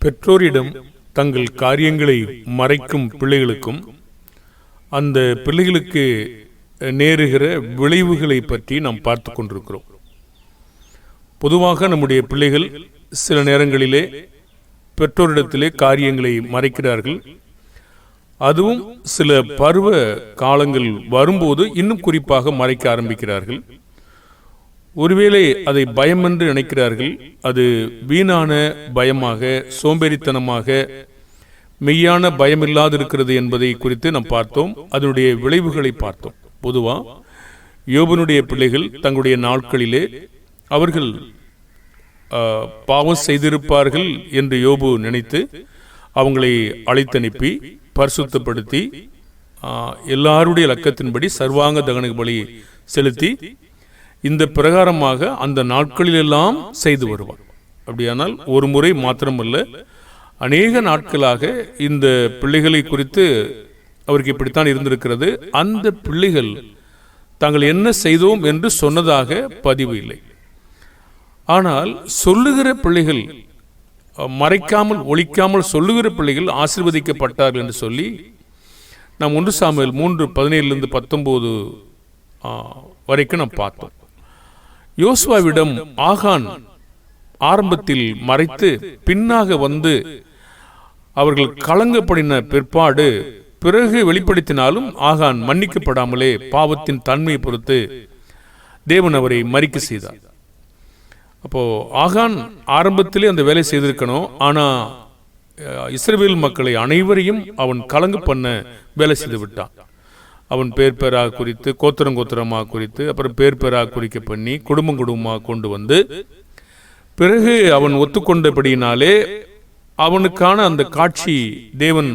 பெற்றோரிடம் தங்கள் காரியங்களை மறைக்கும் பிள்ளைகளுக்கும் அந்த பிள்ளைகளுக்கு நேருகிற விளைவுகளை பற்றி நாம் பார்த்து கொண்டிருக்கிறோம். பொதுவாக நம்முடைய பிள்ளைகள் சில நேரங்களிலே பெற்றோரிடத்திலே காரியங்களை மறைக்கிறார்கள். அதுவும் சில பருவ காலங்கள் வரும்போது இன்னும் குறிப்பாக மறைக்க ஆரம்பிக்கிறார்கள். ஒருவேளை அதை பயம் என்று நினைக்கிறார்கள். அது வீணான பயமாக, சோம்பேறித்தனமாக, மெய்யான பயம் இல்லாது இருக்கிறது என்பதை குறித்து நாம் பார்த்தோம். அதனுடைய விளைவுகளை பார்த்தோம். பொதுவாக யோபனுடைய பிள்ளைகள் தங்களுடைய நாட்களிலே அவர்கள் பாவம் செய்திருப்பார்கள் என்று யோபு நினைத்து அவங்களை அழைத்தனுப்பி பரிசுத்தப்படுத்தி எல்லாருடைய இலக்கத்தின்படி சர்வாங்க தகன பலி செலுத்தி இந்த பிரகாரமாக அந்த நாட்களிலெல்லாம் செய்து வருவார். அப்படியானால் ஒரு முறை மாத்திரமல்ல, அநேக நாட்களாக இந்த பிள்ளைகளை குறித்து அவருக்கு இப்படித்தான் இருந்திருக்கிறது. அந்த பிள்ளைகள் தாங்கள் என்ன செய்தோம் என்று சொன்னதாக பதிவு இல்லை. ஆனால் சொல்லுகிற பிள்ளைகள், மறைக்காமல் ஒழிக்காமல் சொல்லுகிற பிள்ளைகள் ஆசீர்வதிக்கப்பட்டார்கள் என்று சொல்லி நாம் 1 சாமுவேல் 3:17-19 வரைக்கும் நாம் பார்த்தோம். யோசுவாவிடம் ஆகான் ஆரம்பத்தில் மறைத்து பின்னாக வந்து அவர்கள் கலங்கப்படின பிற்பாடு பிறகு வெளிப்படுத்தினாலும் ஆகான் மன்னிக்கப்படாமலே பாவத்தின் தன்மையை பொறுத்து தேவன் அவரை மறிக்க செய்தார். அப்போ ஆகான் ஆரம்பத்திலே அந்த வேலை செய்திருக்கணும். ஆனா இஸ்ரவேல் மக்களை அனைவரையும் அவன் கலங்கு பண்ண வேலை செய்து விட்டான். அவன் பேர் பேராக குறித்து, கோத்திரம் கோத்திரமாக குறித்து, அப்புறம் பேர் பேராக குறிக்க பண்ணி குடும்பம் குடும்பமாக கொண்டு வந்து பிறகு அவன் ஒத்துக்கொண்டபடியினாலே அவனுக்கான அந்த காட்சி தேவன்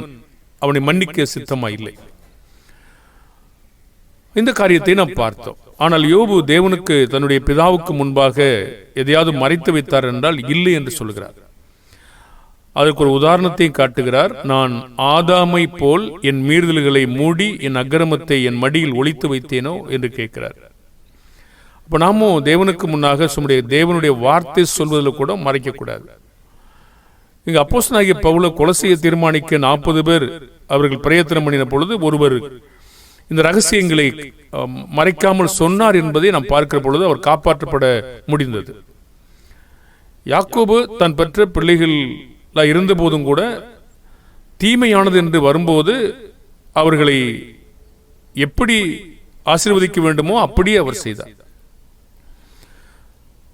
அவனை மன்னிக்க சித்தமா இல்லை. இந்த காரியத்தை நாம் பார்த்தோம். ஆனால் யோபு தேவனுக்கு தன்னுடைய பிதாவுக்கு முன்பாக எதையாவது மறைத்து வைத்தார் என்றால் இல்லை என்று சொல்கிறார். அதற்கு ஒரு உதாரணத்தையும் காட்டுகிறார். நான் ஆதாமை போல் என் மீறுதல்களை மூடி என் அக்கிரமத்தை என் மடியில் ஒளித்து வைத்தேனோ என்று கேட்கிறார். அப்ப நாமும் தேவனுக்கு முன்னாக தேவனுடைய வார்த்தை சொல்வதில் கூட மறைக்கக்கூடாது. இங்க அப்போஸ்தலனாகிய பவுல் கொலோசியை தீர்மானிக்க 40 பேர் அவர்கள் பிரயத்தனம் பண்ணின பொழுது ஒருவர் இந்த ரகசியங்களை மறைக்காமல் சொன்னார் என்பதை நாம் பார்க்கிற பொழுது அவர் காப்பாற்றப்பட முடிந்தது. யாக்கோபு தன் பெற்ற பிள்ளைகள் இருந்த போதும் கூட தீமையானது என்று வரும்போது அவர்களை எப்படி ஆசீர்வதிக்க வேண்டுமோ அப்படியே அவர் செய்தார்.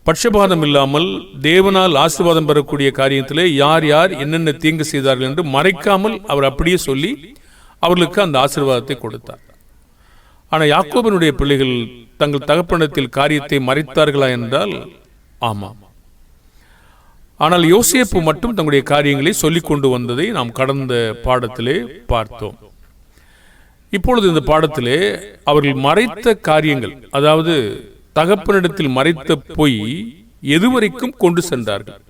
பட்சபாதம் இல்லாமல் தேவனால் ஆசீர்வாதம் பெறக்கூடிய காரியத்திலே யார் யார் என்னென்ன தீங்கு செய்தார்கள் என்று மறைக்காமல் அவர் அப்படியே சொல்லி அவர்களுக்கு அந்த ஆசீர்வாதத்தை கொடுத்தார். ஆனால் யாக்கோபினுடைய பிள்ளைகள் தங்கள் தகப்பனத்தில் காரியத்தை மறைத்தார்களா என்றால் ஆமாம். ஆனால் யோசேப்பு மட்டும் தங்களுடைய காரியங்களை சொல்லிக் கொண்டு வந்ததை நாம் கடந்த பாடத்திலே பார்த்தோம். இப்பொழுது இந்த பாடத்திலே அவர்கள் மறைத்த காரியங்கள், அதாவது தகப்பனிடத்தில் மறைத்த பொய் எதுவரைக்கும் கொண்டு சென்றார்கள்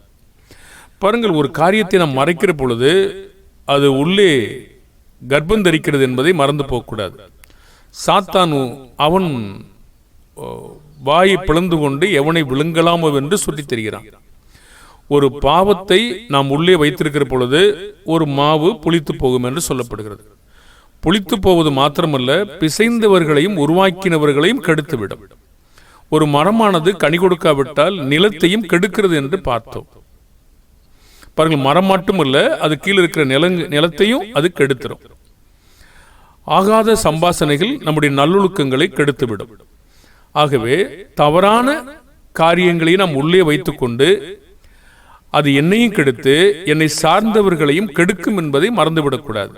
பாருங்கள். ஒரு காரியத்தை நாம் மறைக்கிற பொழுது அது உள்ளே கர்ப்பம் தரிக்கிறது என்பதை மறந்து போகக்கூடாது. சாத்தானு அவன் வாயை பிளந்து கொண்டு எவனை விழுங்கலாமோ என்று சொல்லித் தெரிகிறான். ஒரு பாவத்தை நாம் உள்ளே வைத்திருக்கிற பொழுது ஒரு மாவு புளித்து போகும் என்று சொல்லப்படுகிறது. புளித்து போவது மாத்திரமல்ல, பிசைந்தவர்களையும் உருவாக்கினவர்களையும் கெடுத்துவிடும். ஒரு மரமானது கனி கொடுக்காவிட்டால் நிலத்தையும் கெடுக்கிறது என்று பார்த்தோம். பாருங்கள், மரம் மட்டுமல்ல, அது கீழே இருக்கிற நிலத்தையும் அது கெடுத்துடும். ஆகாத சம்பாசனைகள் நம்முடைய நல்லொழுக்கங்களை கெடுத்துவிடும். ஆகவே தவறான காரியங்களை நாம் உள்ளே வைத்துக்கொண்டு அது என்னையும் கெடுத்து என்னை சார்ந்தவர்களையும் கெடுக்கும் என்பதை மறந்துவிடக்கூடாது.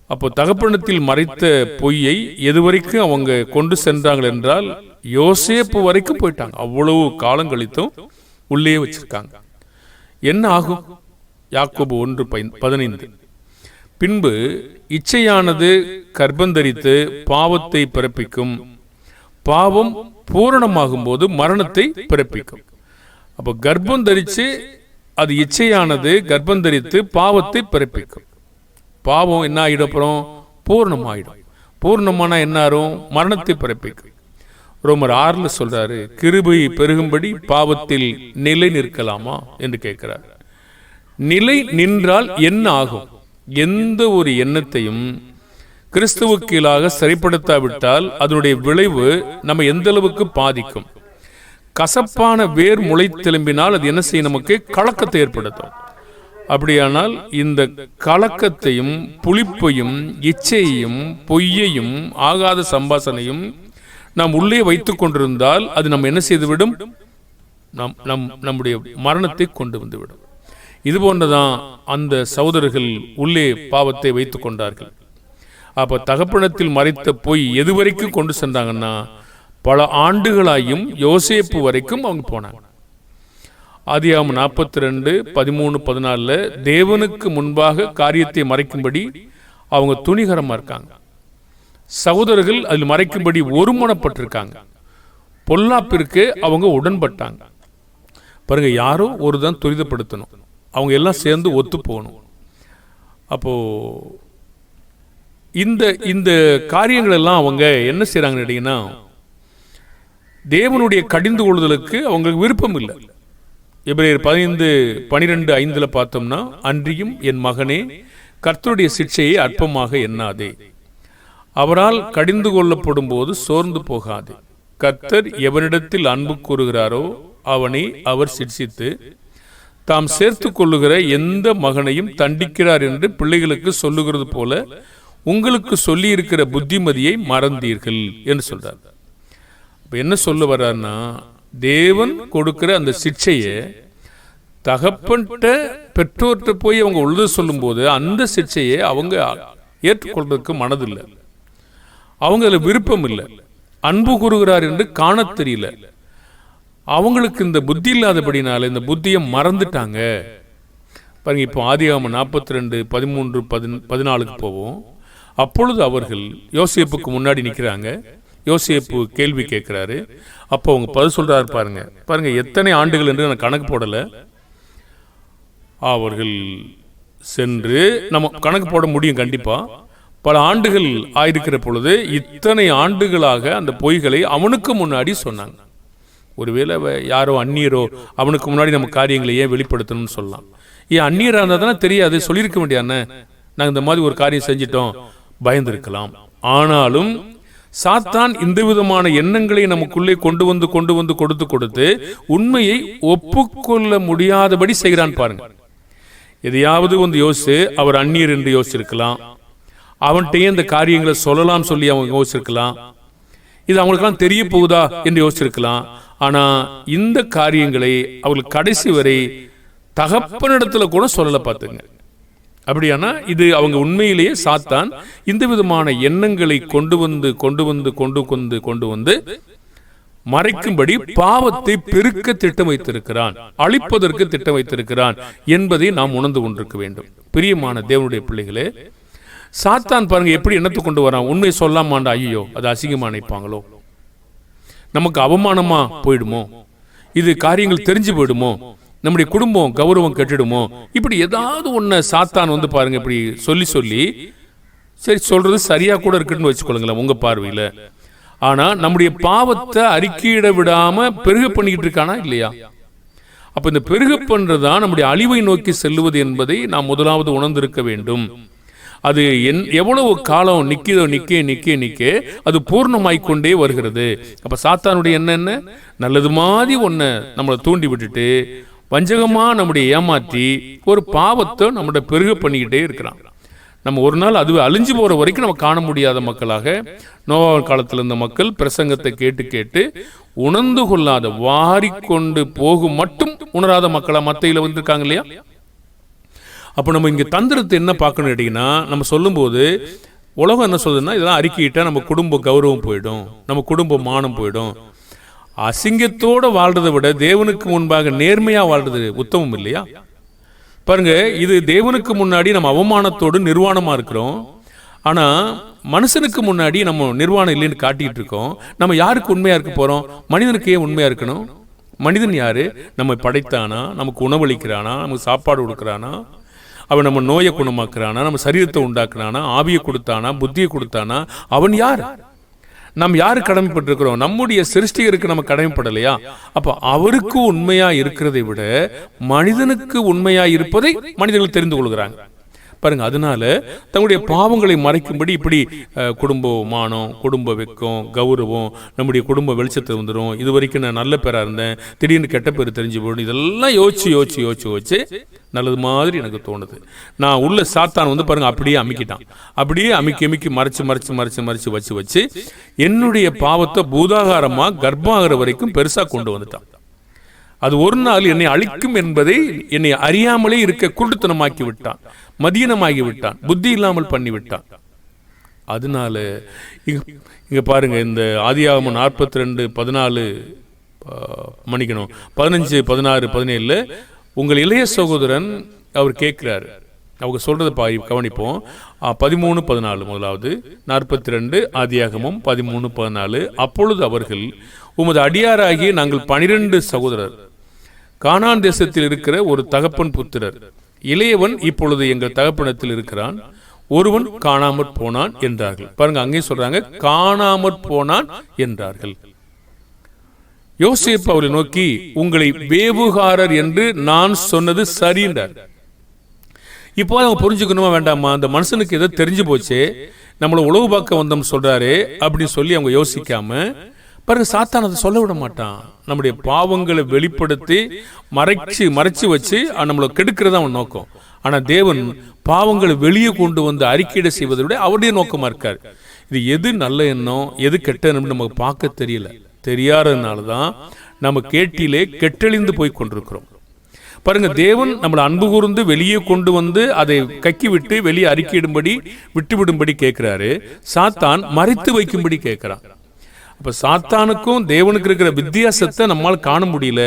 அப்போ தகப்பனத்தில் மறைத்த பொய்யை எதுவரைக்கும் அவங்க கொண்டு சென்றாங்க என்றால் யோசேப்பு வரைக்கும் போயிட்டாங்க. அவ்வளவு காலம் கழித்தும் உள்ளே வச்சிருக்காங்க. என்ன ஆகும்? யாக்கோபு 1:15 பின்பு இச்சையானது கர்ப்பந்தரித்து பாவத்தை பிறப்பிக்கும், பாவம் பூரணமாகும் போது மரணத்தை பிறப்பிக்கும். அப்போ கர்ப்பம் தரித்து அது இச்சையானது கர்ப்பம் தரித்து பாவத்தை பிறப்பிக்கும். பாவம் என்ன ஆகிடும்? அப்புறம் பூர்ணமாயிடும். பூர்ணமான என்ன ஆகும்? மரணத்தை பிறப்பிக்கும். ரோமர் 6 சொல்றாரு, கிருபை பெருகும்படி பாவத்தில் நிலை நிற்கலாமா என்று கேட்கிறார். நிலை நின்றால் என்ன ஆகும்? எந்த ஒரு எண்ணத்தையும் கிறிஸ்துவுக்கீழாக சரிப்படுத்தாவிட்டால் அதனுடைய விளைவு நம்ம எந்த அளவுக்கு பாதிக்கும்? கசப்பான வேர் முளை திரும்பினால் அது என்ன செய்யும்? நமக்கு கலக்கத்தை ஏற்படுத்தும். அப்படியானால் இந்த கலக்கத்தையும் புளிப்பையும் இச்சையையும் பொய்யையும் ஆகாத சம்பாசனையும் நாம் உள்ளே வைத்துக் கொண்டிருந்தால் அது நம்ம என்ன செய்துவிடும்? நம்முடைய மரணத்தை கொண்டு வந்துவிடும். இது போன்றதான் அந்த சகோதரர்கள் உள்ளே பாவத்தை வைத்துக் கொண்டார்கள். அப்ப தகப்பனத்தில் மறைத்த பொய் எதுவரைக்கும் கொண்டு சென்றாங்கன்னா பல ஆண்டுகளாயும் யோசேப்பு வரைக்கும் அவங்க போனாங்க. ஆதியாகமம் 42, 13, 14 தேவனுக்கு முன்பாக காரியத்தை மறைக்கும்படி அவங்க துணிகரமா இருக்காங்க. சகோதரர்கள் அதில் மறைக்கும்படி ஒருமனப்பட்டிருக்காங்க. பொல்லாப்பிற்கு அவங்க உடன்பட்டாங்க. பாருங்க, யாரோ ஒரு தான் துரிதப்படுத்தணும், அவங்க எல்லாம் சேர்ந்து ஒத்து போகணும். அப்போ இந்த காரியங்கள் எல்லாம் அவங்க என்ன செய்யறாங்கன்னு கேட்டீங்கன்னா, தேவனுடைய கடிந்து கொள்ளுதலுக்கு அவங்களுக்கு விருப்பம் இல்லை. எபிரேயர் 15:12 பார்த்தோம்னா, அன்றியும் என் மகனே கர்த்தருடைய சிட்சையை அற்பமாக எண்ணாதே, அவரால் கடிந்து கொள்ளப்படும் போது சோர்ந்து போகாதே. கர்த்தர் எவனிடத்தில் அன்பு கூறுகிறாரோ அவனை அவர் சிட்சித்து தாம் சேர்த்து கொள்ளுகிற எந்த மகனையும் தண்டிக்கிறார் என்று பிள்ளைகளுக்கு சொல்லுகிறது போல உங்களுக்கு சொல்லி இருக்கிற புத்திமதியை மறந்தீர்கள் என்று சொல்றார். என்ன சொல்ல வர்றாருன்னா, தேவன் கொடுக்கிற அந்த சிட்சையை தகப்பன்ட்ட பெற்றோர்கிட்ட போய் அவங்க உழுத சொல்லும் போது அந்த சிட்சையை அவங்க ஏற்றுக்கொள்றதுக்கு மனதில்லை, அவங்க அதில் விருப்பம் இல்லை. அன்பு கூறுகிறார் என்று காண தெரியல, அவங்களுக்கு இந்த புத்தி இல்லாதபடினால இந்த புத்தியை மறந்துட்டாங்க. பாருங்க, இப்போ ஆதியாகமம் 42, 13, 14 போவோம். அப்பொழுது அவர்கள் யோசேப்புக்கு முன்னாடி நிற்கிறாங்க. யோசேப்பு கேள்வி கேட்கிறாரு. அப்போ அவங்க பதில் சொல்றாரு. பாருங்க எத்தனை ஆண்டுகள் என்று நான் கணக்கு போடலை. அவர்கள் சென்று நம்ம கணக்கு போட முடியும் கண்டிப்பா. பல ஆண்டுகள் ஆயிருக்கிற பொழுது இத்தனை ஆண்டுகளாக அந்த பொய்களை அவனுக்கு முன்னாடி சொன்னாங்க. ஒருவேளை யாரோ அந்நியரோ அவனுக்கு முன்னாடி நம்ம காரியங்களை ஏன் வெளிப்படுத்தணும்னு சொல்லலாம். ஏன் அந்நியராக இருந்தால் தானே தெரியாது, சொல்லியிருக்க முடியாதுன்னு. நாங்கள் இந்த மாதிரி ஒரு காரியம் செஞ்சிட்டோம், பயந்திருக்கலாம். ஆனாலும் சாத்தான் இந்த விதமான எண்ணங்களை நமக்குள்ளே கொண்டு வந்து கொடுத்து உண்மையை ஒப்புக்கொள்ள முடியாதபடி செய்கிறான். பாருங்க, எதையாவது வந்து யோசிச்சு அவர் அந்நியர் என்று யோசிச்சிருக்கலாம், அவன்கிட்டயே இந்த காரியங்களை சொல்லலாம் சொல்லி அவங்க யோசிச்சிருக்கலாம், இது அவங்களுக்கெல்லாம் தெரிய போகுதா என்று யோசிச்சிருக்கலாம். ஆனா இந்த காரியங்களை அவர்கள் கடைசி வரை தகப்பனிடத்துல கூட சொல்லல. பார்த்துங்க, அப்படியானா இது அவங்க உண்மையிலேயே சாத்தான் இந்த விதமான எண்ணங்களை கொண்டு வந்து மறைக்கும்படி பாவத்தை பெருக்க திட்டம் வைத்திருக்கிறான், அழிப்பதற்கு திட்டம் வைத்திருக்கிறான் என்பதை நாம் உணர்ந்து கொண்டிருக்க வேண்டும். பிரியமான தேவனுடைய பிள்ளைகளே, சாத்தான் பாருங்க எப்படி எண்ணத்தை கொண்டு வரான். உண்மை சொல்லாமாண்டா, ஐயோ அது அசிங்கமா நினைப்பாங்களோ, நமக்கு அவமானமா போயிடுமோ, இது காரியங்கள் தெரிஞ்சு போயிடுமோ, நம்முடைய குடும்பம் கௌரவம் கெட்டுடுமோ, இப்படி ஏதாவது ஒன்ன சாத்தான் வந்து பாருங்க இப்படி சொல்லி சரி சொல்றது சரியா கூட இருக்குன்னு வச்சுக்கொள்ளுங்களேன் உங்க பார்வையில. ஆனா நம்முடைய பாவத்தை அறிக்கையிட விடாம பெருக பண்ணிக்கிட்டு இருக்கானா இல்லையா? அப்ப இந்த பெருக பண்றதுதான் நம்முடைய அழிவை நோக்கி செல்லுவது என்பதை நாம் முதலாவது உணர்ந்திருக்க வேண்டும். அது எவ்வளவு காலம் நிக்க அது பூர்ணமாய்க்கொண்டே வருகிறது. அப்ப சாத்தானுடைய என்ன நல்லது மாதிரி ஒன்ன நம்மளை தூண்டி விட்டுட்டு வஞ்சகமா நம்முடைய ஏமாற்றி ஒரு பாவத்தை நம்மளோட பெருக பண்ணிக்கிட்டே இருக்கிறான். நம்ம ஒரு நாள் அது அழிஞ்சு போற வரைக்கும் நம்ம காண முடியாத மக்களாக நோவா காலத்தில் இருந்த மக்கள் பிரசங்கத்தை கேட்டு உணர்ந்து கொள்ளாத வாரிக்கொண்டு போகும் மட்டும் உணராத மக்களா மத்தையில வந்திருக்காங்க இல்லையா? அப்போ நம்ம இங்கே தந்திரத்தை என்ன பார்க்கணும் கேட்டீங்கன்னா, நம்ம சொல்லும்போது உலகம் என்ன சொல்லுதுன்னா, இதெல்லாம் அறிக்கையிட்டா நம்ம குடும்ப கௌரவம் போயிடும், நம்ம குடும்ப மானம் போயிடும். அசிங்கத்தோடு வாழ்றதை விட தேவனுக்கு முன்பாக நேர்மையா வாழ்றது உத்தமம் இல்லையா? பாருங்க, இது தேவனுக்கு முன்னாடி நம்ம அவமானத்தோடு நிர்வாணமா இருக்கிறோம். ஆனா மனுஷனுக்கு முன்னாடி நம்ம நிர்வாணம் இல்லைன்னு காட்டிட்டு இருக்கோம். நம்ம யாருக்கு உண்மையா இருக்க போறோம்? மனிதனுக்கு ஏன் உண்மையா இருக்கணும்? மனிதன் யாரு? நம்ம படைத்தானா? நமக்கு உணவளிக்கிறானா? நமக்கு சாப்பாடு கொடுக்குறானா? அவன் நம்ம நோயை குணமாக்குறானா? நம்ம சரீரத்தை உண்டாக்குறானா? ஆவியை கொடுத்தானா? புத்தியை கொடுத்தானா? அவன் யார்? நாம் யாரு கடமைப்பட்டிருக்கிறோம்? நம்முடைய சிருஷ்டிகருக்கு நம்ம கடமைப்படலையா? அப்ப அவருக்கு உண்மையா இருக்கிறதை விட மனிதனுக்கு உண்மையா இருப்பதை மனிதர்கள் தெரிந்து கொள்கிறாங்க பாருங்க. அதனால தங்களுடைய பாவங்களை மறைக்கும்படி இப்படி குடும்ப மானம், குடும்ப வெக்கம், கௌரவம், நம்முடைய குடும்ப வெளிச்சத்தில் வந்துடும். இது வரைக்கும் நான் நல்ல பேரா இருந்தேன், திடீர்னு கெட்ட பேர் தெரிஞ்சு போடும். இதெல்லாம் யோசிச்சு நல்லது மாதிரி எனக்கு தோணுது. நான் உள்ள சாத்தான் வந்து பாருங்க அப்படியே அமிக்கிட்டான். அப்படியே அமிக்கி மறைச்சு வச்சு என்னுடைய பாவத்தை பூதாகாரமா கர்ப்பாகிற வரைக்கும் பெருசா கொண்டு வந்துட்டான். அது ஒரு நாள் என்னை அழிக்கும் என்பதை என்னை அறியாமலே இருக்க குருட்டுத்தனமாக்கி விட்டான், மதியனமாகி விட்டான், புத்தி இல்லாமல் பண்ணி விட்டான். அதனால இங்க பாருங்க, இந்த ஆதியாகமம் 42:14 மன்னிக்கணும் 15, 16, 17 உங்கள் இளைய சகோதரன் அவர் கேட்கிறாரு. அவங்க சொல்றதை கவனிப்போம். 13, 14 முதலாவது 42 ஆதியாகமம் 13, 14 அப்பொழுது அவர்கள், உமது அடியாராகிய நாங்கள் 12 சகோதரர், கானான் தேசத்தில் இருக்கிற ஒரு தகப்பன் புத்திரர், இளையவன் இப்பொழுது எங்கள் தகப்பனத்தில் இருக்கிறான், ஒருவன் காணாமற் போனான் என்றார்கள். பாருங்க, அங்கே சொல்றாங்க காணாமற் போனான் என்றார்கள். யோசேப்பு அவரை நோக்கி, உங்களை வேவுகாரர் என்று நான் சொன்னது சரி என்றார். இப்போ அவங்க புரிஞ்சுக்கணுமா வேண்டாமா? அந்த மனுஷனுக்கு ஏதோ தெரிஞ்சு போச்சு, நம்மளை உளவு பார்க்க வந்தோம் சொல்றாரு அப்படின்னு சொல்லி அவங்க யோசிக்காம பாருங்க, சாத்தான் அதை சொல்ல விட மாட்டான். நம்முடைய பாவங்களை வெளிப்படுத்தி மறைச்சு வச்சு நம்மளை கெடுக்கிறதா அவன் நோக்கம். ஆனா தேவன் பாவங்களை வெளியே கொண்டு வந்து அறிக்கையிட செய்வதை விட அவருடைய நோக்கமா இருக்காரு. இது எது நல்ல எண்ணம், எது கெட்ட எண்ணம் நமக்கு பார்க்க தெரியாததுனாலதான் நம்ம கேட்டிலே கெட்டழிந்து போய் கொண்டிருக்கிறோம். பாருங்க, தேவன் நம்மளை அன்பு கூர்ந்து வெளியே கொண்டு வந்து அதை கக்கி விட்டு வெளியே அறிக்கையிடும்படி விட்டுவிடும்படி கேட்கிறாரு. சாத்தான் மறைத்து வைக்கும்படி கேட்கிறான். அப்ப சாத்தானுக்கும் தேவனுக்கு இருக்கிற வித்தியாசத்தை நம்மால் காண முடியல.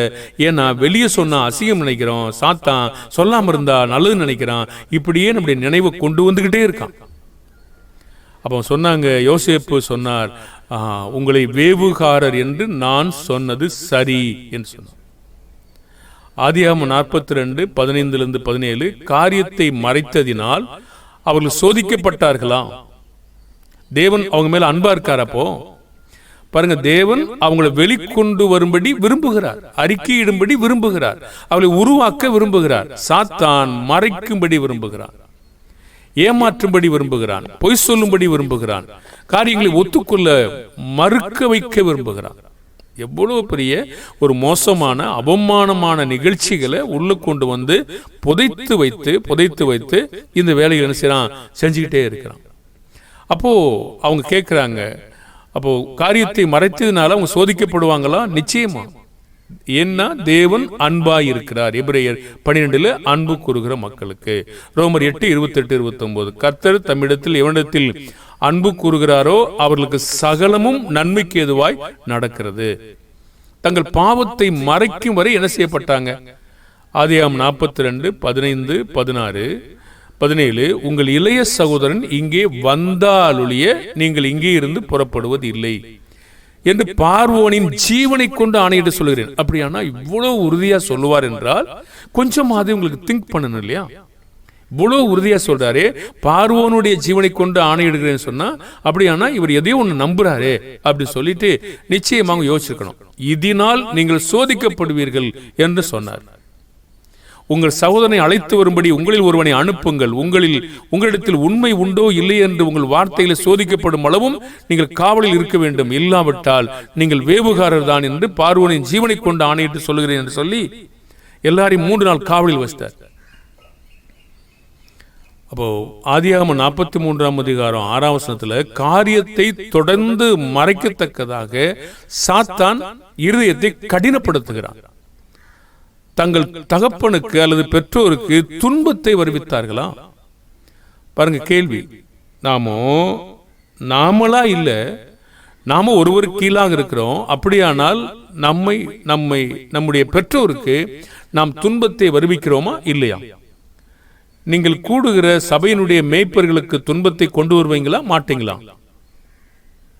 ஏன்னா வெளியே சொன்னா அசிங்கம் நினைக்கிறோம், சாத்தான் சொல்லாம இருந்தா நல்லது நினைக்கிறான். இப்படியே நம்முடைய நினைவை கொண்டு வந்துகிட்டே இருக்கான். அப்ப சொன்னாங்க, யோசேப்பு சொன்னார், உங்களை வேவுகாரர் என்று நான் சொன்னது சரி என்று சொன்னார். ஆதியாகமம் 42, 15-17 காரியத்தை மறைத்ததினால் அவர்கள் சோதிக்கப்பட்டார்களாம். தேவன் அவங்க மேல அன்பா இருக்காரப்போ பாருங்க, தேவன் அவங்களை வெளிக்கொண்டு வரும்படி விரும்புகிறார், அறிக்கையிடும்படி விரும்புகிறார், அவளை உருவாக்க விரும்புகிறார். சாத்தான் மறைக்கும்படி விரும்புகிறான், ஏமாற்றும்படி விரும்புகிறான், பொய் சொல்லும்படி விரும்புகிறான், காரியங்களை ஒத்துக்கொள்ள மறுக்க வைக்க விரும்புகிறான். எவ்வளவு பெரிய ஒரு மோசமான அவமானமான நிகழ்ச்சிகளை உள்ள கொண்டு வந்து புதைத்து வைத்து இந்த வேலையை என்ன செய்யறான், செஞ்சுக்கிட்டே இருக்கிறான். அப்போ அவங்க கேட்கிறாங்க, அப்போ காரியத்தை மறைத்ததுனால அவங்க சோதிக்கப்படுவாங்களா? நிச்சயமா. ஏன்னா தேவன் அன்பாய் இருக்கிறார். எபிரேயர் 12 அன்பு கூறுகிற மக்களுக்கு. ரோமர் 8, 28, 29 கர்த்தர் தம்மிடத்தில் எவனிடத்தில் அன்பு கூறுகிறாரோ அவர்களுக்கு சகலமும் நன்மைக்கு ஏதுவாய் நடக்கிறது. தங்கள் பாவத்தை மறைக்கும் வரை என்ன செய்யப்பட்டாங்க? ஆதியாகமம் 42, 15, 16, 17 உங்கள் இளைய சகோதரன் இங்கே வந்தாலொழிய நீங்கள் இங்கே இருந்து புறப்படுவது இல்லை என்று பார்வோனின் ஜீவனை கொண்டு ஆணையிட்டு சொல்கிறேன். அப்படியானா இவ்வளவு உறுதியா சொல்லுவார் என்றால் கொஞ்சமாவது உங்களுக்கு திங்க் பண்ணணும் இல்லையா? இவ்வளவு உறுதியா சொல்றாரு, பார்வோனுடைய ஜீவனை கொண்டு ஆணையிடுகிறேன்னு சொன்னா அப்படியானா இவர் எதையோ ஒண்ணு நம்புறாரு அப்படி சொல்லிட்டு நிச்சயமாக யோசிச்சிருக்கணும். இதனால் நீங்கள் சோதிக்கப்படுவீர்கள் என்று சொன்னார். உங்கள் சகோதரனை அழைத்து வரும்படி உங்களில் ஒருவனை அனுப்புங்கள், உங்களிடத்தில் உண்மை உண்டோ இல்லை என்று உங்கள் வார்த்தையில சோதிக்கப்படும் அளவும் நீங்கள் காவலில் இருக்க வேண்டும், இல்லாவிட்டால் நீங்கள் வேவுகாரர் தான் என்று பார்வோனின் ஜீவனை கொண்டு ஆணையிட்டு சொல்லுகிறேன் என்று சொல்லி எல்லாரையும் 3 நாள் காவலில் வச்சிட்டார். அப்போ ஆதியாகமம் 43ஆம் அதிகாரம் 6ஆம் வசனத்துல காரியத்தை தொடர்ந்து மறைக்கத்தக்கதாக சாத்தான் இருதயத்தை கடினப்படுத்துகிறான். தங்கள் தகப்பனுக்கு அல்லது பெற்றோருக்கு துன்பத்தை வருவித்தார்களா? பாருங்க கேள்வி. நாமளா இல்ல, நாம ஒருவர் கீழாக இருக்கிறோம். அப்படியானால் நம்முடைய பெற்றோருக்கு நாம் துன்பத்தை வருவிக்கிறோமா இல்லையா? நீங்கள் கூடுகிற சபையினுடைய மேய்ப்பர்களுக்கு துன்பத்தை கொண்டு வருவீங்களா மாட்டீங்களா?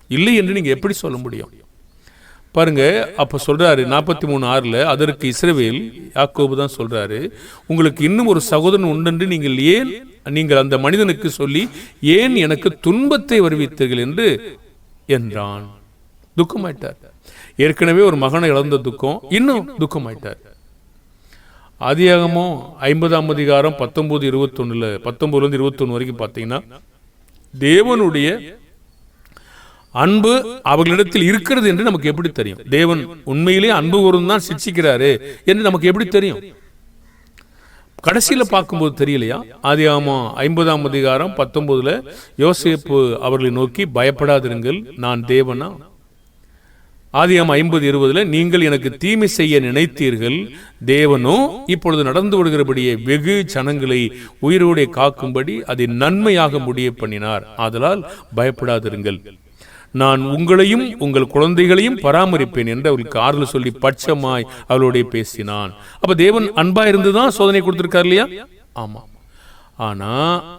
இல்லை என்று நீங்க எப்படி சொல்ல முடியும்? பாருங்க, அப்ப சொல்றாரு 43:6 அதற்கு இஸ்ரவேல், யாக்கோபு தான் சொல்றாரு, உங்களுக்கு இன்னும் ஒரு சகோதரன் உண்டென்று நீங்கள் அந்த மனிதனுக்கு சொல்லி ஏன் எனக்கு துன்பத்தை வருவித்தீர்கள் என்றான். துக்கமாயிட்டார். ஏற்கனவே ஒரு மகனை இழந்த துக்கம், இன்னும் துக்கமாயிட்டார். ஆதியாகமம் 50ஆம் அதிகாரம் 19-21 வரைக்கும் பார்த்தீங்கன்னா தேவனுடைய அன்பு அவர்களிடத்தில் இருக்கிறது என்று நமக்கு எப்படி தெரியும்? தேவன் உண்மையிலே அன்பு கூர்ந்து தான் சிட்சிக்கிறாரு என்று நமக்கு எப்படி தெரியும்? கடைசியில் பார்க்கும்போது தெரியலையா? ஆதியாகமம் 50ஆம் அதிகாரம் 19 யோசேப்பு அவர்களை நோக்கி, பயப்படாதிருங்கள், நான் தேவனா? ஆதியாகமம் 50:20 நீங்கள் எனக்கு தீமை செய்ய நினைத்தீர்கள், தேவனோ இப்பொழுது நடந்து வருகிறபடியே வெகு ஜனங்களை உயிரோடு காக்கும்படி அதை நன்மையாக முடிய பண்ணினார். ஆதலால் பயப்படாதிருங்கள், நான் உங்களையும் உங்கள் குழந்தைகளையும் பராமரிப்பேன் என்று அவர்களுக்கு ஆறுதல் சொல்லி பட்சமாய் அவளுடைய பேசினான். அப்ப தேவன் அன்பா இருந்துதான் சோதனை கொடுத்திருக்காரு இல்லையா? ஆமா. ஆனா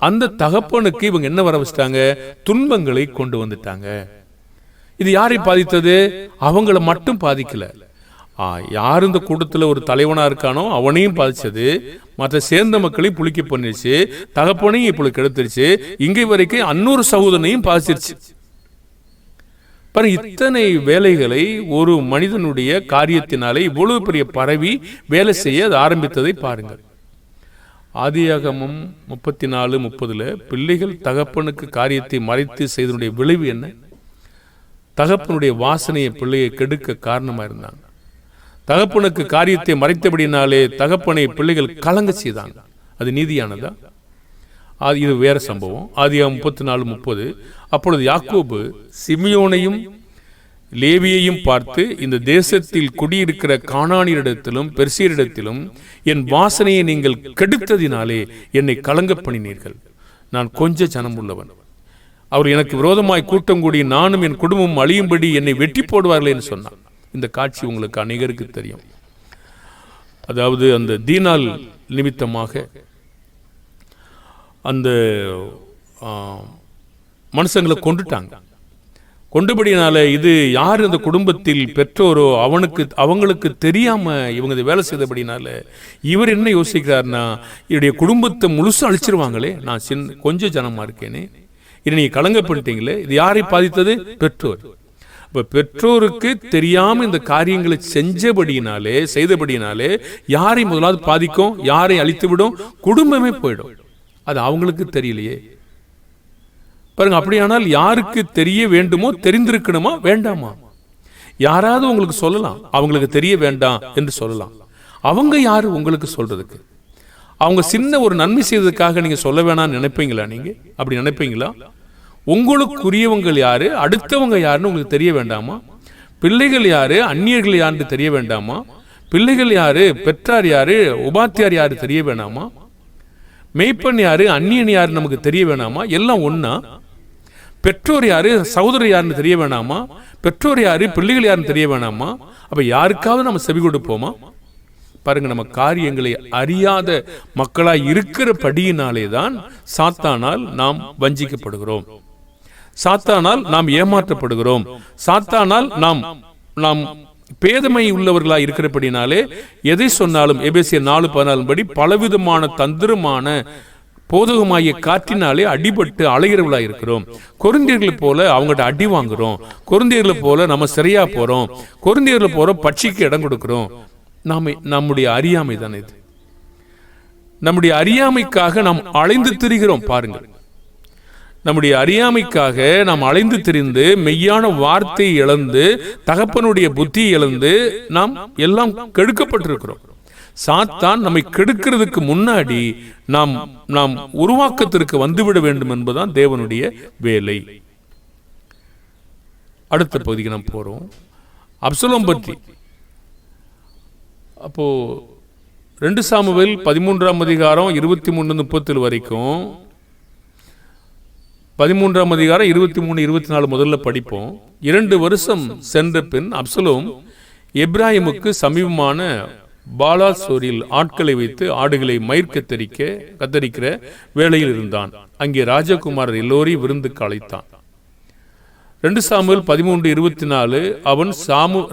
அந்த தகப்பனுக்கு இவங்க என்ன வர வச்சிட்டாங்க? துன்பங்களை கொண்டு வந்துட்டாங்க. இது யாரை பாதித்தது? அவங்கள மட்டும் பாதிக்கல. யார் இந்த கூட்டத்தில் ஒரு தலைவனா இருக்கானோ அவனையும் பாதிச்சது, மற்ற சேர்ந்த மக்களையும் புளிக்க பண்ணிருச்சு, தகப்பனையும் இப்பொழுது கெடுத்துருச்சு, இங்கே வரைக்கும் அன்னொரு சகோதரனையும் பாதிச்சிருச்சு. இத்தனை வேலைகளை ஒரு மனிதனுடைய காரியத்தினாலே இவ்வளவு பெரிய பரவி வேலை செய்ய ஆரம்பித்ததை பாருங்கள். ஆதியாகமம் 34:30 பிள்ளைகள் தகப்பனுக்கு காரியத்தை மறைத்து செய்தனுடைய விளைவு என்ன? தகப்பனுடைய வாசனையை பிள்ளையை கெடுக்க காரணமா இருந்தாங்க. தகப்பனுக்கு காரியத்தை மறைத்தபடினாலே தகப்பனை பிள்ளைகள் கலங்க செய்தாங்க. அது நீதியானதா? இது வேற சம்பவம். ஆதியாகமம் 34:30 அப்பொழுது யாக்கோபு சிமியோனையும் லேவியையும் பார்த்து, இந்த தேசத்தில் குடியிருக்கிற கானானியரிடத்திலும் பெர்சியரிடத்திலும் என் வாசனையை நீங்கள் கெடுத்ததினாலே என்னை கலங்க பண்ணினீர்கள். நான் கொஞ்ச ஜனம் உள்ளவன், அவர் எனக்கு விரோதமாய் கூட்டம் கூடி நானும் என் குடும்பம் அழியும்படி என்னை வெட்டி போடுவார்கள் என்று சொன்னார். இந்த காட்சி உங்களுக்கு அநேகருக்கு தெரியும். அதாவது அந்த தீனால் நிமித்தமாக அந்த மனுஷங்களை கொண்டுட்டாங்க. கொண்டுபடினால இது யார் இந்த குடும்பத்தில் பெற்றோரோ அவங்களுக்கு தெரியாம இவங்க வேலை செய்தபடினால இவர் என்ன யோசிக்கிறார்னா, என்னுடைய குடும்பத்தை முழுசும் அழிச்சிருவாங்களே, நான் கொஞ்சம் ஜனமா இருக்கேனே, இதை நீங்க கலங்க பண்ணிட்டீங்களே. இது யாரை பாதித்தது? பெற்றோர். இப்ப பெற்றோருக்கு தெரியாம இந்த காரியங்களை செய்தபடினாலே யாரை முதலாவது பாதிக்கும்? யாரை அழித்து விடும்? குடும்பமே போயிடும். அது அவங்களுக்கு தெரியலையே பாருங்க. அப்படியானால் யாருக்கு தெரிய வேண்டுமோ, தெரிந்திருக்கணுமா வேண்டாமா? யாராவது உங்களுக்கு சொல்லலாம், அவங்களுக்கு தெரிய வேண்டாம் என்று சொல்லலாம். அவங்க யாரு உங்களுக்கு சொல்றதுக்கு? அவங்க சின்ன ஒரு நன்மை செய்ததுக்காக நீங்க சொல்ல வேணாம்னு நினைப்பீங்களா? நீங்க அப்படி நினைப்பீங்களா? உங்களுக்குரியவங்க யாரு, அடுத்தவங்க யாருன்னு உங்களுக்கு தெரிய வேண்டாமா? பிள்ளைகள் யாரு, அந்நியர்கள் யாருன்னு தெரிய வேண்டாமா? பிள்ளைகள் யாரு, பெற்றார் யாரு, உபாத்தியார் யாரு தெரிய வேணாமா? மெய்ப்பன் யாரு, அந்நியன் யாரு நமக்கு தெரிய வேணாமா? எல்லாம் ஒன்னா. பெற்றோர் யாரு, சகோதரர் யாருன்னு தெரிய வேணாமா? பெற்றோர் யாரு, பிள்ளைகள் யாருன்னு தெரிய வேணாமா? அப்ப யாருக்காவது நம்ம செவி கொடுப்போமா? பாருங்க, நம்ம காரியங்களை அறியாத மக்களாய் இருக்கிறபடியினாலே தான் சாத்தானால் நாம் வஞ்சிக்கப்படுகிறோம், சாத்தானால் நாம் ஏமாற்றப்படுகிறோம், சாத்தானால் நாம் பேதமை உள்ளவர்களாக இருக்கிறபடினாலே எதை சொன்னாலும் எபேசியர் 4:14 படி பலவிதமான தந்திரமான போதகமாகிய காற்றினாலே அடிபட்டு அலைகிறவர்களாக இருக்கிறோம். கொரிந்தியர்களை போல அவங்கள்ட்ட அடி வாங்குறோம், கொரிந்தியர்களை போல நம்ம சரியா போறோம், கொரிந்தியர்களை போற பட்சிக்கு இடம் கொடுக்கிறோம். நம்முடைய அறியாமை தானே இது. நம்முடைய அறியாமைக்காக நாம் அலைந்து திரிகிறோம். பாருங்கள், நம்முடைய அறியாமைக்காக நாம் அலைந்து திரிந்து மெய்யான வார்த்தை இழந்து தகப்பனுடைய புத்தி இழந்து நாம் எல்லாம் கெடுக்கப்பட்டிருக்கிறோம். சாத்தான் நம்மை கெடுக்கிறதுக்கு முன்னாடி நாம் உருவாக்கத்திற்கு வந்துவிட வேண்டும் என்பதுதான் தேவனுடைய வேலை. அடுத்த பகுதிக்கு நாம் போறோம். அப்சலோம் பற்றி அப்போ 2 சாமுவேல் 13ஆம் அதிகாரம் 23-30 வரைக்கும், 13ஆம் அதிகாரம் 23-24 முதல்ல படிப்போம். 2 வருஷம் சென்ற பின் அப்சலோம் எப்ராயிமுக்கு சமீபமான பாலாசோரில் ஆட்களை வைத்து ஆடுகளை மயிர் கத்தரிக்கிற வேளையில் இருந்தான். அங்கே ராஜகுமாரர் எல்லோரையும் விருந்துக்கு அழைத்தான். 2 சாமுவேல் 13:24 அவன்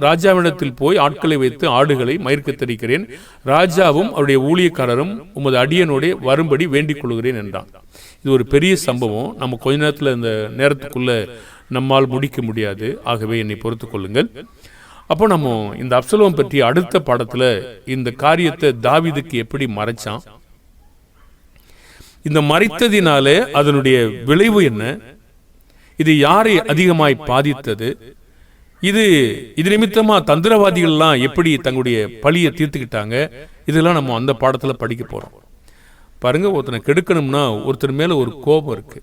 ராஜாவிடத்தில் போய் ஆட்களை வைத்து ஆடுகளை மயிர் கத்தரிக்கிறேன், ராஜாவும் அவருடைய ஊழியக்காரரும் உமது அடியனோட வரும்படி வேண்டிக் கொள்கிறேன் என்றான். இது ஒரு பெரிய சம்பவம். நம்ம கொஞ்ச நேரத்தில் இந்த நேரத்துக்குள்ள நம்மால் முடிக்க முடியாது. ஆகவே என்னை பொறுத்துக் கொள்ளுங்கள். அப்போ நம்ம இந்த அப்சலோம் பற்றி அடுத்த பாடத்துல இந்த காரியத்தை தாவீதுக்கு எப்படி மறைச்சான், இந்த மறைத்ததினாலே அதனுடைய விளைவு என்ன, இது யாரை அதிகமாய் பாதித்தது, இது நிமித்தமா தந்திரவாதிகள்லாம் எப்படி தங்களுடைய பழியை தீர்த்துக்கிட்டாங்க, இதெல்லாம் நம்ம அந்த பாடத்துல படிக்க போறோம். பாருங்க, ஒருத்தனை கெடுக்கணும்னா ஒருத்தர் மேல ஒரு கோபம் இருக்கு.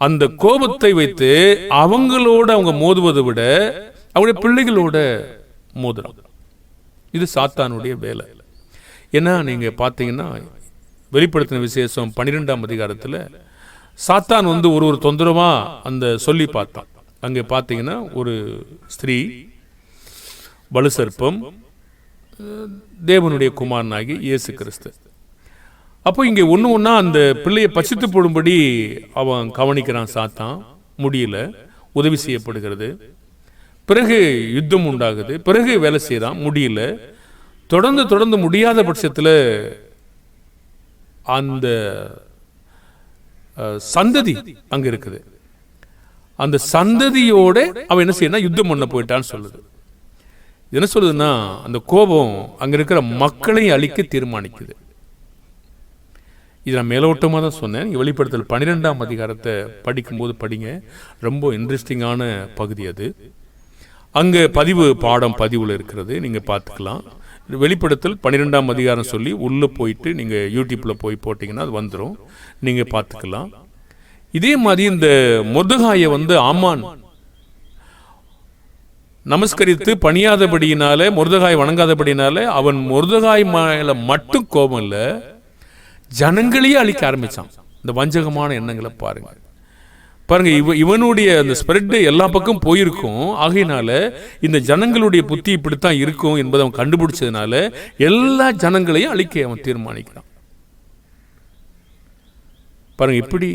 அந்த கோபத்தை வைத்து அவங்களோட அவங்க மோதுவதை விட அவருடைய பிள்ளைகளோட மோதுறான். இது சாத்தானுடைய வேலை. ஏன்னா நீங்க பாத்தீங்கன்னா வெளிப்படுத்தின விசேஷம் 12ஆம் அதிகாரத்துல சாத்தான் ஒரு தொந்தரவா அந்த சொல்லி பார்த்தான். அங்கே பார்த்தீங்கன்னா ஒரு ஸ்திரீ, வலுசர்ப்பம், தேவனுடைய குமாரனாகி இயேசு கிறிஸ்து. அப்போ இங்கே ஒன்னா அந்த பிள்ளையை பசித்து போடும்படி அவன் கவனிக்கிறான். சாத்தான் முடியல, உதவி செய்யப்படுகிறது. பிறகு யுத்தம் உண்டாகுது. பிறகு வேலை செய்யறான், முடியல. தொடர்ந்து முடியாத பட்சத்தில் அந்த சந்ததி அங்க இருக்குது. அந்த சந்ததியோட அவன் என்ன செய்யணும், யுத்தம் பண்ண போயிட்டான்னு சொல்லுது. என்ன சொல்லுதுன்னா, அந்த கோபம் அங்க இருக்கிற மக்களை அழிக்க தீர்மானிக்குது. இது நான் மேலோட்டமாக தான் சொன்னேன். வெளிப்படுத்தல் 12ஆம் அதிகாரத்தை படிக்கும்போது படிங்க, ரொம்ப இன்ட்ரெஸ்டிங்கான பகுதி அது. அங்கே பதிவுல இருக்கிறது, நீங்கள் பார்த்துக்கலாம். வெளிப்படுத்தல் 12ஆம் அதிகாரம் சொல்லி உள்ளே போயிட்டு நீங்கள் யூடியூப்பில் போய் போட்டிங்கன்னா அது வந்துடும், நீங்கள் பார்த்துக்கலாம். இதே மாதிரி இந்த மொர்தெகாயை ஆமான் நமஸ்கரித்து பணியாதபடியினால, மொர்தெகாய் வணங்காதபடினால அவன் மொர்தெகாய் மேல மட்டும் கோபம் இல்லை, ஜனங்களையே அழிக்க ஆரம்பிச்சான். இந்த வஞ்சகமான எண்ணங்களை பாருங்க. இவனுடைய அந்த ஸ்பிரிட் எல்லா பக்கம் போயிருக்கும். ஆகையினால இந்த ஜனங்களுடைய புத்தி இப்படித்தான் இருக்கும் என்பதை அவன் கண்டுபிடிச்சதுனால எல்லா ஜனங்களையும் அழிக்க அவன் தீர்மானிக்கிறான். பாருங்க, இப்படி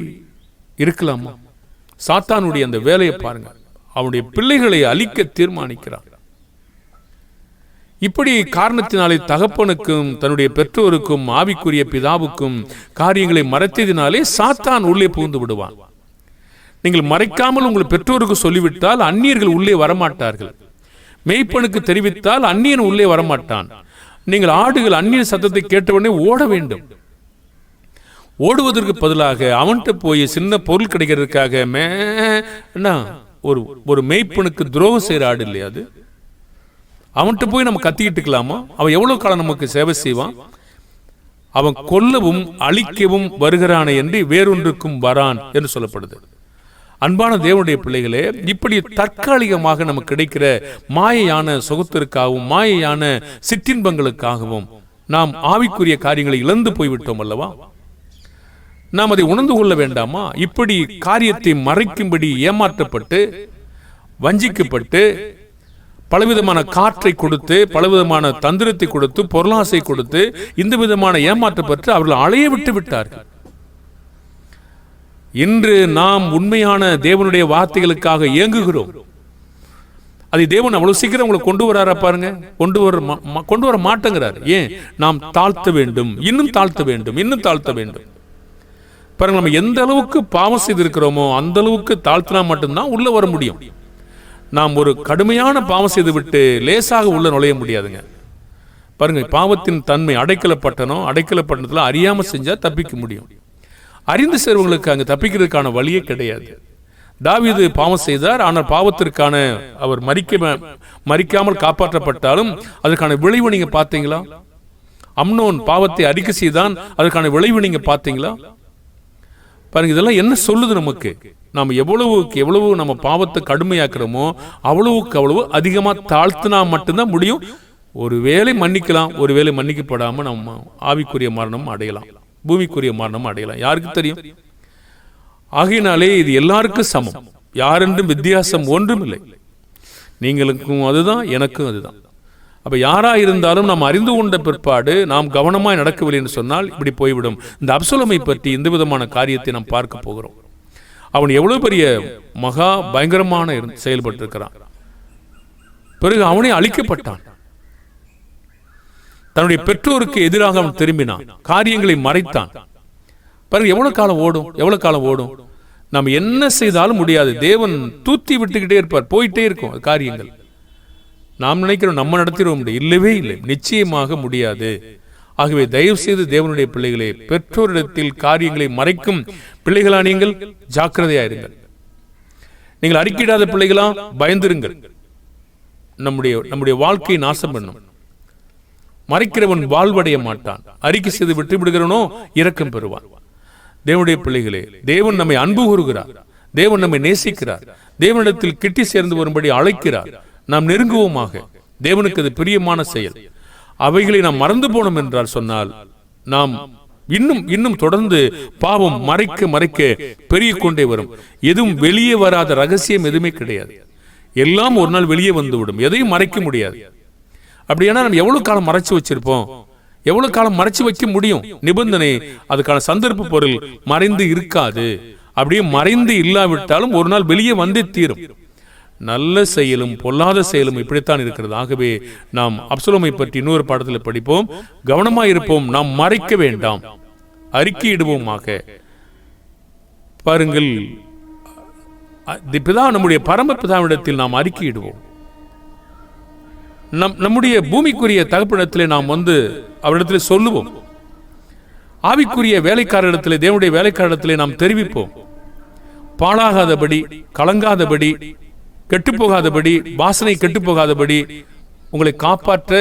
இருக்கலாமா? சாத்தானுடைய அந்த வேலையை பாருங்க. அவனுடைய பிள்ளைகளை அழிக்க தீர்மானிக்கிறான். இப்படி காரணத்தினாலே தகப்பனுக்கும் தன்னுடைய பெற்றோருக்கும் ஆவிக்குரிய பிதாவுக்கும் காரியங்களை மறைத்ததினாலே சாத்தான் உள்ளே புகுந்து விடுவான். நீங்கள் மறைக்காமல் உங்கள் பெற்றோருக்கு சொல்லிவிட்டால் அந்நியர்கள் உள்ளே வரமாட்டார்கள். மேய்ப்பனுக்கு தெரிவித்தால் அந்நியன் உள்ளே வரமாட்டான். நீங்கள் ஆடுகள் அந்நியர் சத்தத்தை கேட்டவுடனே ஓட வேண்டும். ஓடுவதற்கு பதிலாக அவன்கிட்ட போய் சின்ன பொருள் கிடைக்கிறதுக்காக ஒரு மேய்ப்பனுக்கு துரோகம் செய்யற ஆடு இல்லையா அது? அவன்கிட்ட போய் நம்ம கத்திக்கிட்டு இருக்கலாமா? அவன் எவ்வளவு காலம் நமக்கு சேவை செய்வான்? அவன் கொல்லவும் அழிக்கவும் வருகிறானே என்று வேறொன்றுக்கும் வரான் என்று சொல்லப்படுது. அன்பான தேவனுடைய பிள்ளைகளே, இப்படி தற்காலிகமாக நமக்கு கிடைக்கிற மாயையான சுகத்திற்காகவும் மாயையான சிற்றின்பங்களுக்காகவும் நாம் ஆவிக்குரிய காரியங்களை இழந்து போய்விட்டோம் அல்லவா? நாம் அதை உணர்ந்து கொள்ள வேண்டாமா? இப்படி காரியத்தை மறைக்கும்படி ஏமாற்றப்பட்டு வஞ்சிக்கப்பட்டு பலவிதமான காற்றை கொடுத்து பலவிதமான தந்திரத்தை கொடுத்து பொருளாசை கொடுத்து இந்த விதமான ஏமாற்றப்பட்டு அவர்கள் அலைய விட்டு விட்டார்கள். இன்று நாம் உண்மையான தேவனுடைய வார்த்தைகளுக்காக இயங்குகிறோம். அதை தேவன் அவ்வளவு சீக்கிரம் உங்களை கொண்டு வராரா பாருங்க? கொண்டு வர மாட்டேங்கிறார். ஏன்? நாம் தாழ்த்த வேண்டும், இன்னும் தாழ்த்த வேண்டும், இன்னும் தாழ்த்த வேண்டும். பாருங்க, நம்ம எந்த அளவுக்கு பாவம் செய்திருக்கிறோமோ அந்த அளவுக்கு தாழ்த்தினா மட்டும்தான் உள்ள வர முடியும். நாம் ஒரு கடுமையான பாவம் செய்து விட்டு லேசாக உள்ள நுழைய முடியாதுங்க. பாருங்க, பாவத்தின் தன்மை அடைக்கலப்பட்டனத்துல அறியாம செஞ்சா தப்பிக்க முடியும். அறிந்து சேர்வங்களுக்கு அங்கு தப்பிக்கிறதுக்கான வழியே கிடையாது. தாவீது பாவம் செய்தார், ஆனால் பாவத்திற்கான அவர் மரிக்காமல் காப்பாற்றப்பட்டாலும் அதற்கான விளைவு நீங்க பார்த்தீங்களா? அம்னோன் பாவத்தை அறிக்கை செய்தான், அதற்கான விளைவு நீங்க பார்த்தீங்களா? பாருங்க, இதெல்லாம் என்ன சொல்லுது நமக்கு? நாம் எவ்வளவு நம்ம பாவத்தை கடுமையாக்குறோமோ அவ்வளவுக்கு அவ்வளவு அதிகமா தாழ்த்தினா மட்டும்தான் முடியும். ஒருவேளை மன்னிக்கலாம், ஒருவேளை மன்னிக்கப்படாம நம்ம ஆவிக்குரிய மரணம் அடையலாம், பூமிக்குரிய மரணம் அடையலாம். யாருக்கு தெரியும்? ஆகையினாலே இது எல்லாருக்கும் சமம், யாரென்றும் வித்தியாசம் ஒன்றும் இல்லை. நீங்களுக்கும் அதுதான், எனக்கும் அதுதான். அப்ப யாரா இருந்தாலும் நாம் அறிந்து கொண்ட பிற்பாடு நாம் கவனமாய் நடக்கவில்லை என்று சொன்னால் இப்படி போய்விடும். இந்த அப்சலோமை பற்றி இந்த விதமான காரியத்தை நாம் பார்க்க போகிறோம். அவன் எவ்வளவு பெரிய மகா பயங்கரமான செயல்பட்டு இருக்கிறான். பிறகு அவனே அழிக்கப்பட்டான். தன்னுடைய பெற்றோருக்கு எதிராக அவன் திரும்பினான், காரியங்களை மறைத்தான். பிறகு எவ்வளவு காலம் ஓடும்? நாம் என்ன செய்தாலும் முடியாது. தேவன் தூத்தி விட்டுக்கிட்டே இருப்பார், போயிட்டே இருக்கும் காரியங்கள். நாம் நினைக்கிறோம் நம்ம நடத்திடுவோம், இல்லவே இல்லை, நிச்சயமாக முடியாது. ஆகவே தயவு செய்து தேவனுடைய பிள்ளைகளே, பெற்றோரிடத்தில் காரியங்களை மறைக்கும் பிள்ளைகளா நீங்கள் ஜாக்கிரதையாயிருங்கள். நீங்கள் அறிக்கையிடாத பிள்ளைகளா பயந்திருங்கள். நம்முடைய வாழ்க்கையை நாசம் பண்ணும். மறைக்கிறவன் வாழ்வடைய மாட்டான், அறிக்கை செய்து விட்டு விடுகிறவனோ இரக்கம் பெறுவான். தேவனுடைய பிள்ளைகளே, தேவன் நம்மை அன்பு கூறுகிறார், தேவன் நம்மை நேசிக்கிறார், தேவனிடத்தில் கிட்டி சேர்ந்து வரும்படி அழைக்கிறார். நாம் நெருங்குவோமாக. தேவனுக்கு அது பிரியமான செயல். அவைகளை நாம் மறந்து போனோம் என்றால் சொன்னால் நாம் இன்னும் தொடர்ந்து பாவம் மறைக்க பெருகிக் கொண்டே வரும். எதுவும் வெளியே வராத ரகசியம் எதுவுமே கிடையாது. எல்லாம் ஒரு நாள் வெளியே வந்துவிடும். எதையும் மறைக்க முடியாது. அப்படியானா நம்ம எவ்வளவு காலம் மறைச்சு வச்சிருப்போம்? எவ்வளவு காலம் மறைச்சு வைக்க முடியும்? நிபந்தனை, அதுக்கான சந்தர்ப்ப பொருள் மறைந்து இருக்காது. அப்படியே மறைந்து இல்லாவிட்டாலும் ஒரு நாள் வெளியே வந்தே தீரும். நல்ல செயலும் பொல்லாத செயலும் இப்படித்தான் இருக்கிறது. ஆகவே நாம் அப்சலோமை பற்றி இன்னொரு பாடத்தில் படிப்போம். கவனமாயிருப்போம், நாம் மறைக்க வேண்டாம், அறிக்கையிடுவோமாக. பாருங்கள், நம்முடைய பரம பிதாவிடத்தில் நாம் அறிக்கையிடுவோம். நம்முடைய பூமிக்குரிய தகப்பனிடத்திலே நாம் அவரிடத்தில் சொல்லுவோம். ஆவிக்குரிய வேலைக்காரரிடத்திலே, தேவனுடைய வேலைக்காரரிடத்திலே நாம் தெரிவிப்போம். பாழாகாதபடி, கலங்காதபடி, கெட்டுப்போகாதபடி, வாசனை கெட்டுப்போகாதபடி உங்களை காப்பாற்ற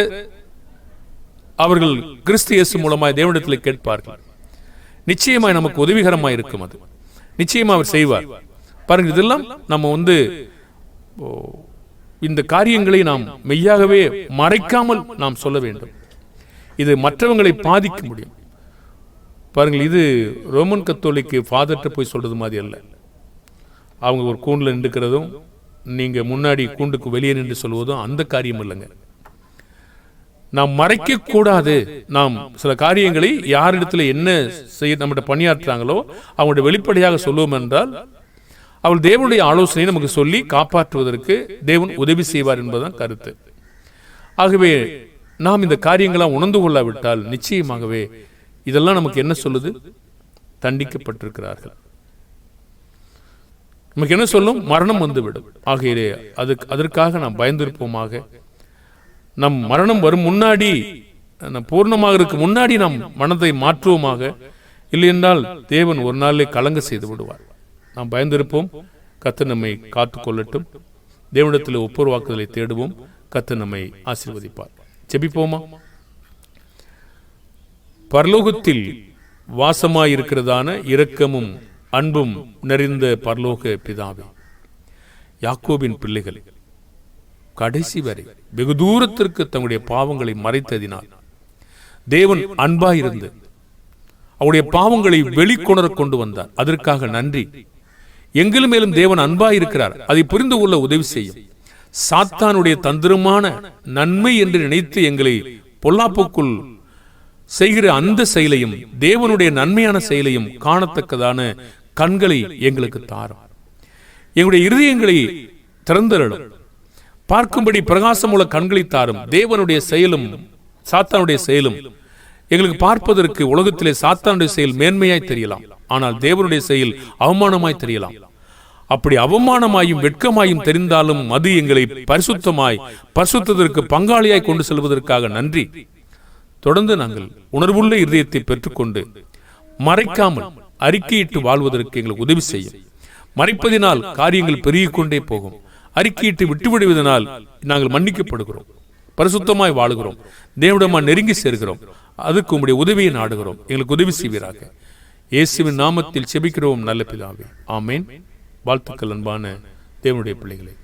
அவர்கள் கிறிஸ்து இயேசு மூலமாய் தேவனிடத்தில் கேட்பார்கள். நிச்சயமாய் நமக்கு உதவிகரமாய் இருக்கும். அது நிச்சயமா அவர் செய்வார். பாருங்க, இதெல்லாம் நம்ம இந்த காரியங்களை நாம் மெய்யாகவே மறைக்காமல் நாம் சொல்ல வேண்டும். இது மற்றவங்களை பாதிக்க முடியும். பாருங்கள், இது ரோமன் கத்தோலிக்கு ஃபாதர்ட்ட போய் சொல்றது மாதிரி அல்ல. அவங்க ஒரு கூண்டில் நின்றுக்கிறதும் நீங்க முன்னாடி கூண்டுக்கு வெளியே நின்று சொல்வதும் அந்த காரியம் இல்லைங்க. நாம் மறைக்க கூடாது. நாம் சில காரியங்களை யாரிடத்துல என்ன செய்ய நம்மகிட்ட பணியாற்றுறாங்களோ அவங்களுடைய வெளிப்படையாக சொல்லுவோம் என்றால் அவள் தேவனுடைய ஆலோசனையை நமக்கு சொல்லி காப்பாற்றுவதற்கு தேவன் உதவி செய்வார் என்பதுதான் கருத்து. ஆகவே நாம் இந்த காரியங்களாம் உணர்ந்து கொள்ளாவிட்டால் நிச்சயமாகவே இதெல்லாம் நமக்கு என்ன சொல்லுது? தண்டிக்கப்பட்டிருக்கிறார்கள். நமக்கு என்ன சொல்லும்? மரணம் வந்துவிடும். ஆகையிலே அதற்காக நாம் பயந்திருப்போமாக. நம் மரணம் வரும் முன்னாடி, பூர்ணமாக இருக்கு முன்னாடி நாம் மனதை மாற்றுவோமாக. இல்லை என்றால் தேவன் ஒரு நாளிலே கலங்க செய்து விடுவார். நாம் பயந்திருப்போம். கர்த்தர் நம்மை காத்துக் கொள்ளட்டும். தேவனிடத்தில் ஒப்புரவாக்குதலை தேடுவோம். கர்த்தர் நம்மை ஆசீர்வதிப்பார். ஜெபிப்போமா? பரலோகத்தில் வாசமாயிருக்கிறதான இரக்கமும் அன்பும் நிறைந்த பரலோக பிதாவே, யாக்கோபின் பிள்ளைகள் கடைசி வரை வெகு தூரத்திற்கு தங்களுடைய பாவங்களை மறைத்ததினால் தேவன் அன்பாயிருந்து அவருடைய பாவங்களை வெளிக்கொணர கொண்டு வந்தார். அதற்காக நன்றி. எங்களும் மேலும் தேவன் அன்பாயிருக்கிறார். அதை புரிந்து கொள்ள உதவி செய்யும். சாத்தானுடைய தந்திரமான நன்மை என்று நினைத்து எங்களை பொல்லாப்புக்குள் செய்கிற அந்த செயலையும் தேவனுடைய நன்மையான செயலையும் காணத்தக்கதான கண்களை எங்களுக்கு தாரும். எங்களுடைய இருதயங்களை திறந்தருளும். பார்க்கும்படி பிரகாசமுள்ள கண்களை தாரும். தேவனுடைய செயலும் சாத்தானுடைய செயலும் எங்களுக்கு பார்ப்பதற்கு உலகத்திலே சாத்தானுடைய செயல் மேன்மையாய் தெரியலாம். ஆனால் தேவனுடைய செயல் அவமானமாய் தெரியலாம். அப்படி அவமானமாயும் வெட்கமாயும் தெரிந்தாலும் அது எங்களை பரிசுத்தத்திற்கு பங்காளியாய் கொண்டு செல்வதற்காக நன்றி. தொடர்ந்து நாங்கள் உணர்வுள்ள இருதயத்தை பெற்றுக்கொண்டு மறைக்காமல் அறிக்கையிட்டு வாழ்வதற்கு எங்களுக்கு உதவி செய்யும். மறைப்பதினால் காரியங்கள் பெருகிக் கொண்டே போகும். அறிக்கையிட்டு விட்டுவிடுவதனால் நாங்கள் மன்னிக்கப்படுகிறோம், பரிசுத்தமாய் வாழுகிறோம், தேவனிடமா நெருங்கி சேர்கிறோம். அதுக்கு உங்களுடைய உதவியை நாடுகிறோம். எங்களுக்கு உதவி செய்வீராக. இயேசுவின் நாமத்தில் செபிக்கிறோம் நல்ல பிதாவே, ஆமேன். வாழ்த்துக்கள் அன்பான தேவனுடைய பிள்ளைகளே.